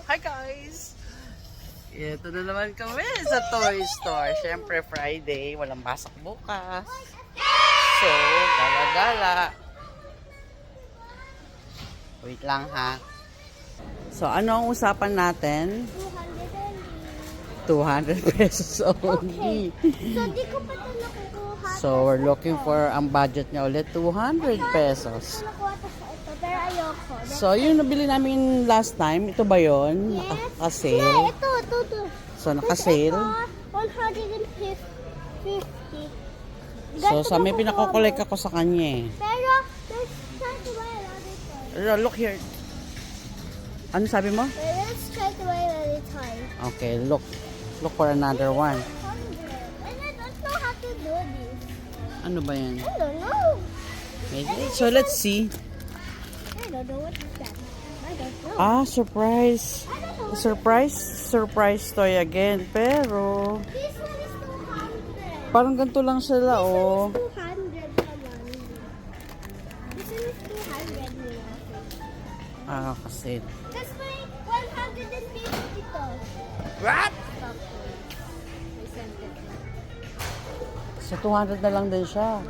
Hi guys! Ito na naman kami sa toy store. Siyempre Friday, walang pasok bukas. So, gala-gala. Wait lang ha. So, ano ang usapan natin? 200 pesos only. So, di ko pa ito nakukuha. So, we're looking for ang budget niya ulit, 200 pesos. Nakuha ito sa ito, pero ayoko. So, yung nabili namin last time, ito ba yun? Yes. Naka-sale? Yeah, ito. So, naka-sale? 150. So, sa may pinakukolek ako sa kanya eh. Pero, let's try to buy another toy. Look here. Ano sabi mo? Let's try to buy another toy. Okay, look. Look for another one. And I don't know how to do this. Ano ba yan? I don't know. So, let's see. I don't know what is that. I don't know. Ah, surprise. I don't know. Surprise toy again. Pero, This one is 200. parang ganito lang sila, oh. This one is 200 naman. This one is 200 nila. Ah, kasi. That's my 150 to. What? So, 200 na lang din siya.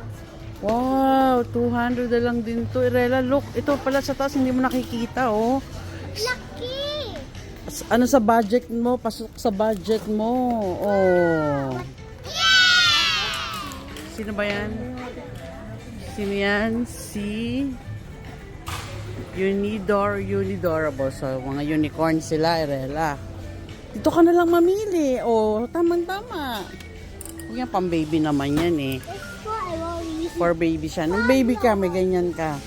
Wow, 200 na lang din to. Irela, look. Ito pala sa taas, hindi mo nakikita, oh. Lucky! Ano sa budget mo? Pasok sa budget mo. Oh. Sino ba yan? Sino yan? Si Unidorable. So, mga unicorn sila, Irela. Dito ka na lang mamili. Oh, tamang-tama. Huwag yan, pang-baby naman yan eh. That's why I will use For baby siya. Nung baby ka, may ganyan ka.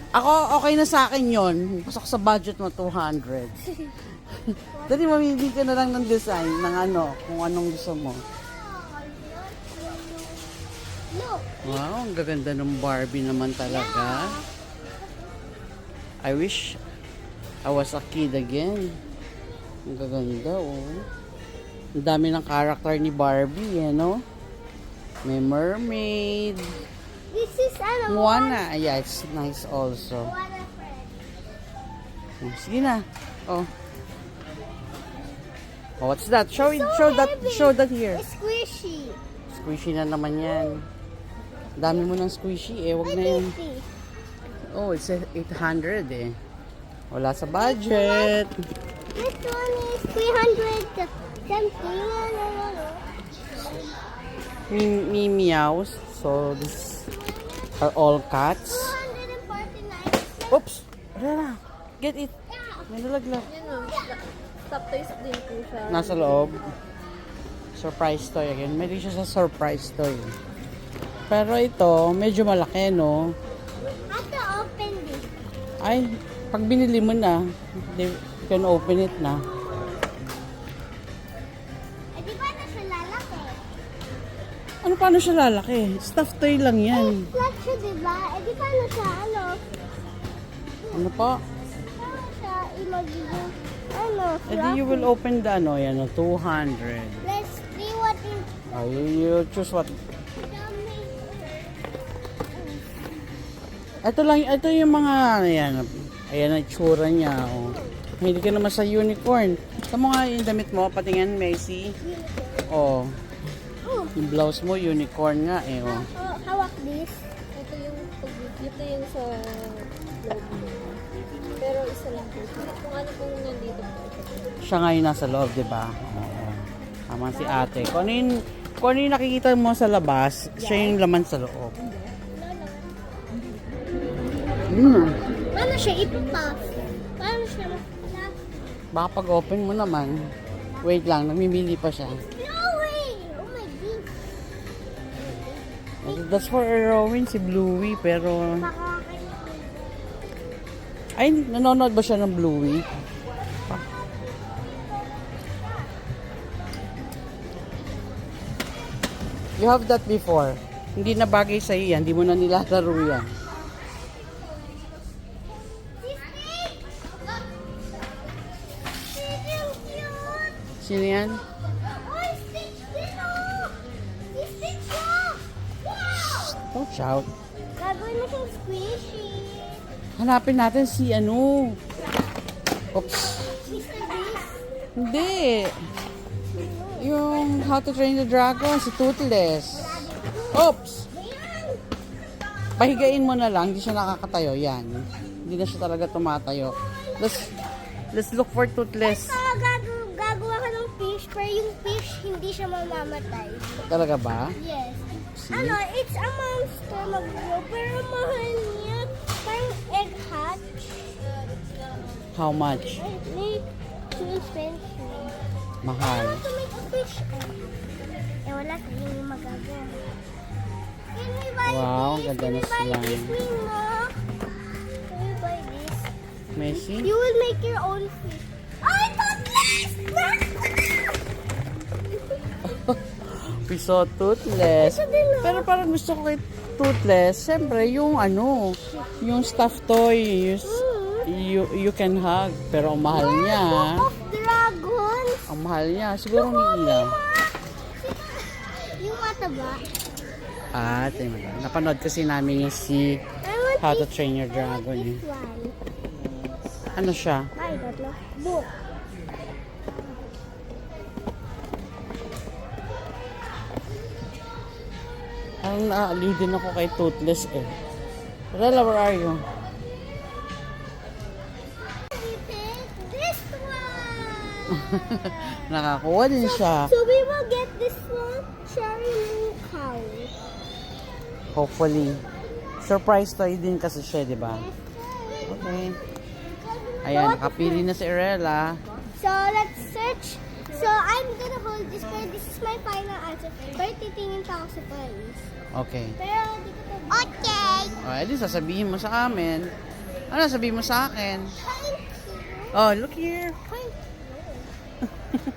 Ako, okay na sa akin yon. Pasok sa budget mo, 200. Dali, mamili ka na lang ng design, ng ano, kung anong gusto mo. Look! Wow, ang gaganda ng Barbie naman talaga. I wish I was a kid again. Ang gaganda, oh. Ang dami ng character ni Barbie, eh, no? May mermaid. This is ano? Moana. Yeah, it's nice also. Moana friend. Sige na. Oh. Oh, what's that? Show it, So show that here. It's squishy. Squishy na naman yan. Dami mo ng squishy eh. Wag na yun. 50. Oh, it's 800 eh. Wala sa budget. This one is 300 something. Meows. So, this are all cats. 249. Oops! Rara, get it. May nalaglag. Stop toys din po siya. Nasa loob. Surprise toy again. May rin siya sa surprise toy. Pero ito, medyo malaki, no? How to open this? Ay, pag binili mo na, you can open it na. Eh, di ba na siya lalaki? Ano, paano siya lalaki? Stuffed toy lang yan. Flat siya, di ba? Eh, di ba na siya, ano? Ano pa? Paano siya imagine? Ano, Eh di you will open the ano, yan, 200. Let's see what is Oh, you choose what. Ito lang, ito yung mga, ayan, ayan ang itsura niya, oh. Hindi ka naman sa unicorn. Ito mo nga yung damit mo, patingin, Macy. Oh, Oh, yung blouse mo, unicorn nga, eh, oh. hawak this. Ito yung sa loob mo. Pero isa lang po siya. Kung ano pong nandito po. Siya ngayon nasa loob, di ba? Oo. Tama si ate. Kung ano yung nakikita mo sa labas, siya yung laman sa loob. Paano siya ipupuff? Paano siya ma-puff? Baka pag-open mo naman, wait lang, namimili pa siya. No way! Oh my God. That's for Erwin, si Bluey, pero... Ay, nanonood ba siya ng Bluey? You have that before. Hindi na bagay sa'yo yan, hindi mo na nilalaro yan. Sino yan? Oh, Stitch din oh! Si Stitch oh! Wow! Don't shout. Gagawin mo siyang squishy. Hanapin natin si ano. Oops. Mr. Beast. Hindi. Yung How to Train the Dragon, si Toothless. Oops. Pahigain mo na lang, hindi siya nakakatayo. Yan. Hindi na siya talaga tumatayo. Let's look for Toothless. Gagawa ka ng fish, pero yung fish hindi siya mamamatay. Talaga ba? Yes. See? It's a monster mag-grow, pero mahal niya. Parang egg hatch. How much? May too expensive. I Mahal. want to make a fish egg. Wala tayong magagawa. Can we buy Wow, this? ganda Can na we buy slime. this, Nina? Can we buy this? Messi? You will make your own fish. I thought this! Piso Toothless. Pero parang gusto ko kay Toothless, siyempre yung yung stuffed toy, you can hug. Pero ang mahal niya. Of dragons. Ang mahal niya. Siguro umiilaw. Yung mataba. Tingnan mo. Napanood kasi namin yung si I want How to this- Train Your I want Dragon. this Eh. one. Ano siya? I don't know. Book. Ang naaliw din ako kay Toothless eh. Rela, where are you? We pick this one. Nakakuha din siya. So we will get this one. Cherry Moon Cow. Hopefully. Surprise toy din kasi siya, di ba? Okay. Ayan, nakapili na si Rela. So let's search. So I'm gonna hold this, pero this is my final answer. Pero titingin pa ako sa police. Okay. Pero di ko to. Okay. O, edi sasabihin mo sa amin. Ano sabihin mo sa akin? Thank you. Oh, look here. Thank you.